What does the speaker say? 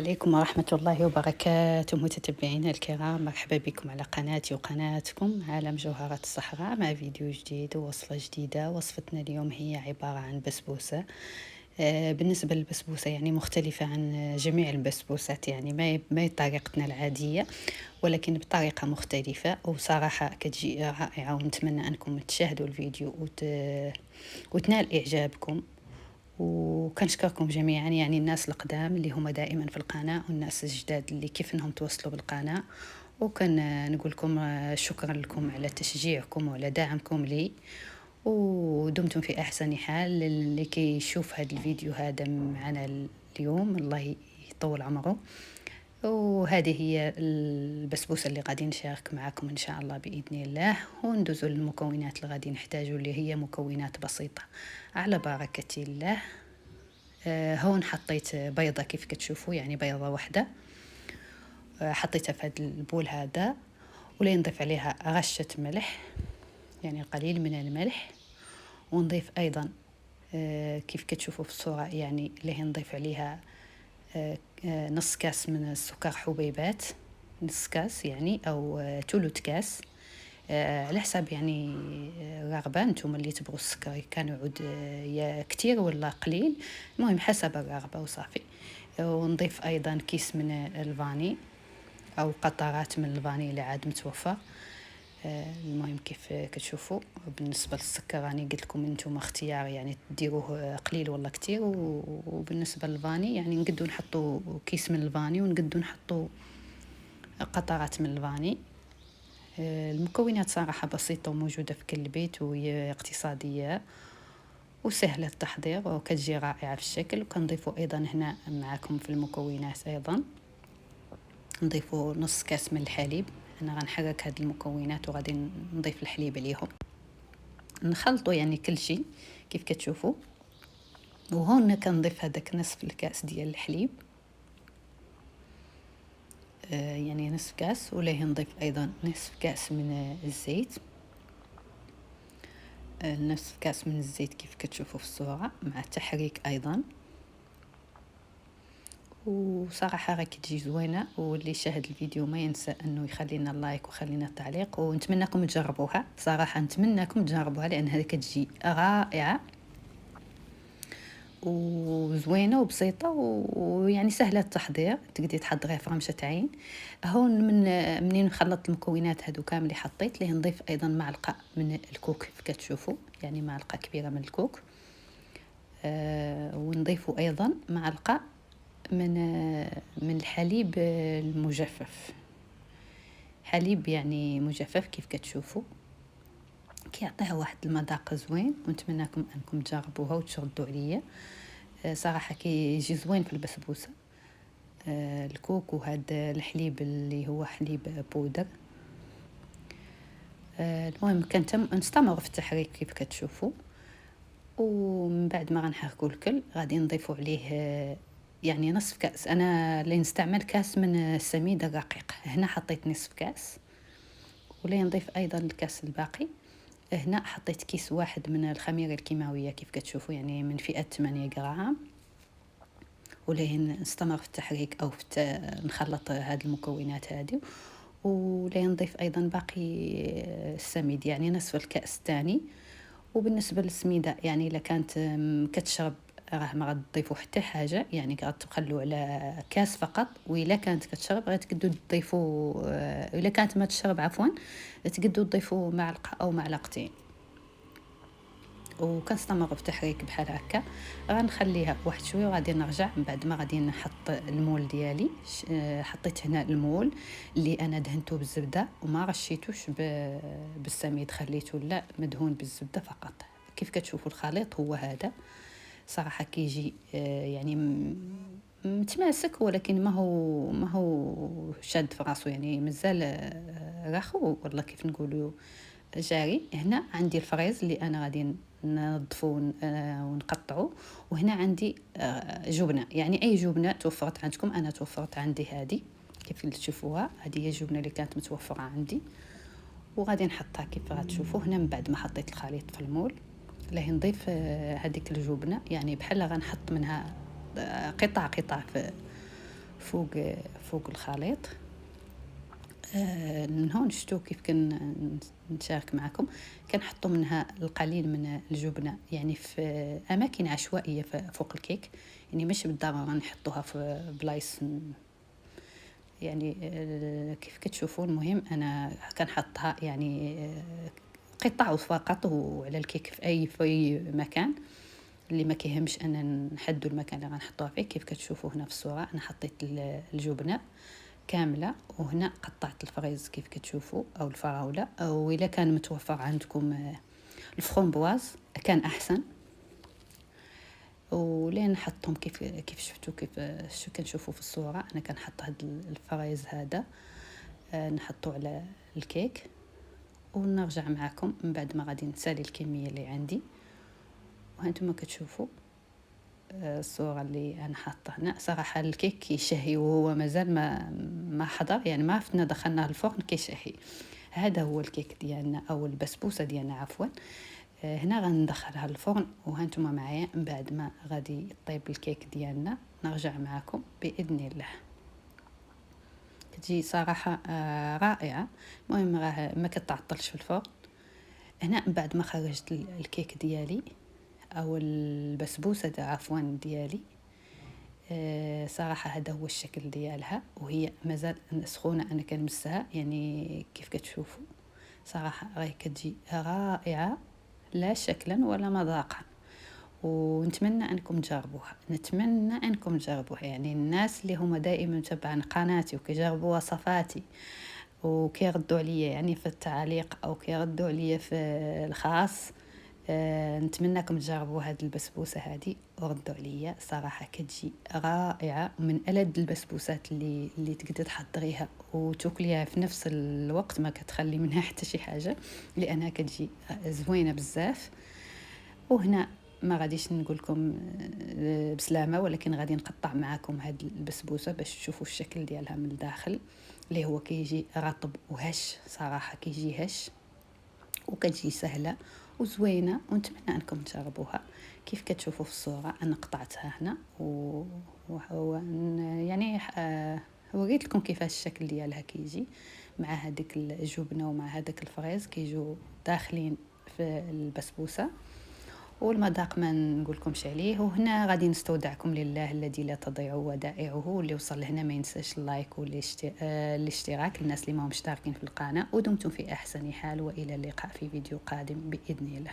عليكم ورحمة الله وبركاته متتبعينا الكرام، مرحبا بكم على قناتي وقناتكم عالم جوهرات الصحراء مع فيديو جديد ووصفة جديدة. وصفتنا اليوم هي عبارة عن بسبوسة. بالنسبة للبسبوسة يعني مختلفة عن جميع البسبوسات، يعني ما هي طريقتنا العادية ولكن بطريقة مختلفة، وصراحة كتجي رائعة، ونتمنى أنكم تشاهدوا الفيديو وتنال إعجابكم. وكنشكركم جميعا، يعني الناس القدام اللي هما دائما في القناة والناس الجداد اللي كيف انهم توصلوا بالقناة. وكان نقول لكم شكرا لكم على تشجيعكم وعلى دعمكم لي، ودمتم في احسن حال. اللي كيشوف هذا الفيديو هذا معنا اليوم الله يطول عمره. وهذه هي البسبوسة اللي غادي نشارك معكم إن شاء الله بإذن الله، وندوزوا للمكونات اللي غادي نحتاجوا، اللي هي مكونات بسيطة على بركة الله. هون حطيت بيضة كيف كتشوفوا، يعني بيضة واحدة حطيتها في هذا البول هذا، ولين نضيف عليها رشة ملح، يعني قليل من الملح. ونضيف أيضا كيف كتشوفوا في الصورة، يعني اللي نضيف عليها نص كاس من السكر حبيبات، نص كاس يعني أو ثلث كاس، على حساب يعني الرغبة. نتوما اللي تبغوا السكر كان يعود يا كتير ولا قليل، المهم حسب الرغبة وصافي. ونضيف أيضا كيس من الفاني أو قطرات من الفاني اللي عاد متوفر. المهم كيف كتشوفوا بالنسبة للسكر راني قلت لكم انتم اختيار، يعني تديروه قليل ولا كتير. وبالنسبة للفاني يعني نقدو نحطوا كيس من الفاني ونقدو نحطوا قطرات من الفاني. المكونات صراحة بسيطة وموجودة في كل بيت، وهي اقتصادية وسهلة التحضير وكتجي رائعة في الشكل. وكنضيفوا أيضا هنا معكم في المكونات أيضا نضيفوا نص كاس من الحليب. أنا غنحرك هاد المكونات وغادي نضيف الحليب عليهم، نخلطوا يعني كل شيء كيف كتشوفوا. وهون كنضيف هذاك نصف الكاس ديال الحليب، يعني نصف كاس. وليه نضيف أيضا نصف كاس من الزيت، نصف كاس من الزيت كيف كتشوفوا في الصورة، مع التحريك أيضا. وصراحة راه كتجي زوينة، واللي شاهد الفيديو ما ينسى أنه يخلينا اللايك ويخلينا التعليق، ونتمنىكم تجربوها. صراحة نتمنىكم تجربوها لأنها كتجي رائعة وزوينة وبسيطة ويعني سهلة التحضير، تقدري تحضريها في رمشة عين. هون منين نخلط المكونات هادو كامل اللي حطيت ليه، نضيف أيضا معلقة من الكوك كيف كتشوفوا، يعني معلقة كبيرة من الكوك. ونضيفوا أيضا معلقة من الحليب المجفف، حليب يعني مجفف كيف كتشوفوا، كيعطيها واحد المذاق زوين. ونتمنىكم انكم تجربوها وتردوا عليا. صراحه كيجي زوين في البسبوسه الكوك وهذا الحليب اللي هو حليب بودر. المهم نستمر في التحريك كيف كتشوفوا. ومن بعد ما غنحركوا الكل غادي نضيفوا عليه يعني نصف كاس. انا اللي نستعمل كاس من السميد الرقيق، هنا حطيت نصف كاس. ولي نضيف ايضا الكاس الباقي. هنا حطيت كيس واحد من الخميرة الكيماوية كيف كتشوفوا، يعني من فئة 8 غرام. وليه نستمر في التحريك أو في نخلط هاد المكونات هذه. وليه نضيف أيضا باقي السميد، يعني نصف الكأس الثاني. وبالنسبة للسميدة يعني إلا كانت كتشرب راه ما غتضيفوا حتى حاجه، يعني غتخلوا على كاس فقط. وإلا كانت كتشرب غتقدروا تضيفوا الا كانت ما تشرب عفوا تقدروا تضيفوا معلقه او معلقتين. وكنستمر في التحريك بحال هكا. غنخليها واحد شويه وغادي نرجع من بعد ما غادي نحط المول ديالي. حطيت هنا المول اللي انا دهنته بالزبده وما رشيتوش بالسميد، خليته لا مدهون بالزبده فقط. كيف كتشوفوا الخليط هو هذا. صراحه كيجي يعني متماسك، ولكن ما هو شاد في راسو، يعني مازال راخو والله كيف نقولوا جاري. هنا عندي الفريز اللي انا غادي ننظفو ونقطعو. وهنا عندي جبنه، يعني اي جبنه توفرت عندكم. انا توفرت عندي هذه كيف اللي تشوفوها، هذه هي الجبنه اللي كانت متوفره عندي. وغادي نحطها كيف غتشوفوا هنا. من بعد ما حطيت الخليط في المول لاه نضيف هذيك الجبنه، يعني بحال غنحط منها قطع قطع فوق الخليط. من هون شتو كيف نشارك معكم. كنحطوا منها القليل من الجبنه، يعني في اماكن عشوائيه فوق الكيك، يعني مش بالضروره نحطوها في بلايص، يعني كيف كتشوفوا. المهم انا كنحطها يعني قطع فقط وعلى الكيك في اي مكان اللي ما كيهمش ان نحدوا المكان اللي غنحطوها فيه. كيف كتشوفوا هنا في الصوره انا حطيت الجبنه كامله، وهنا قطعت الفريز كيف كتشوفوا او الفراوله، او اذا كان متوفر عندكم الفرomboise كان احسن. ولين نحطهم كيف شفتوا، شو كنشوفوا في الصوره. انا كنحط هذا الفريز هذا نحطه على الكيك، ونرجع معكم من بعد ما غادي نسالي الكميه اللي عندي. وهانتوما كتشوفوا الصورة اللي أنا حاطة هنا. صراحة الكيك كيشهي وهو مازال ما حضر، يعني ما فتنا دخلناه الفرن كيشهي. هذا هو الكيك ديالنا أو البسبوسة ديالنا عفوا. هنا غندخلها الفرن، وهانتوما معايا من بعد ما غادي يطيب الكيك ديالنا نرجع معكم بإذن الله. كتجي صراحة رائعة. المهم راه ما كتعطلش في الفرن. هنا من بعد ما خرجت الكيك ديالي او البسبوسه عفوا ديالي، صراحه هذا هو الشكل ديالها، وهي مازال سخونه. انا كنمسها يعني كيف كتشوفوا. صراحه راهي كتجي رائعه لا شكلا ولا مذاقا. ونتمنى انكم تجربوها، يعني الناس اللي هما دائما متابعين قناتي وكيجربوا وصفاتي وكيردوا عليا يعني في التعليق او كيردوا عليا في الخاص. نتمنىكم تجربوا هذه البسبوسه هذه وردوا عليا. صراحه كتجي رائعه، من ألذ البسبوسات اللي تقدر تحضريها وتاكليها في نفس الوقت، ما كتخلي منها حتى شي حاجه، لانها كتجي زوينه بزاف. وهنا ما غاديش نقول لكم بسلامه، ولكن غادي نقطع معكم هذه البسبوسه باش تشوفوا الشكل ديالها من الداخل، اللي هو كيجي رطب وهش. صراحه كيجي هش وكتجي سهله وزوينه، ونتمنى انكم تجربوها. كيف كتشوفوا في الصوره انا قطعتها هنا يعني وريت لكم كيفاش الشكل ديالها كيجي مع هذيك الجبنه ومع هذاك الفريز كيجوا داخلين في البسبوسه. والمذاق ما نقولكمش عليه. وهنا غادي نستودعكم لله الذي لا تضيع ودائعه. واللي وصل لهنا ما ينساش اللايك والاشتراك للناس اللي ما هم مشتركين في القناه. ودمتم في احسن حال، والى اللقاء في فيديو قادم باذن الله.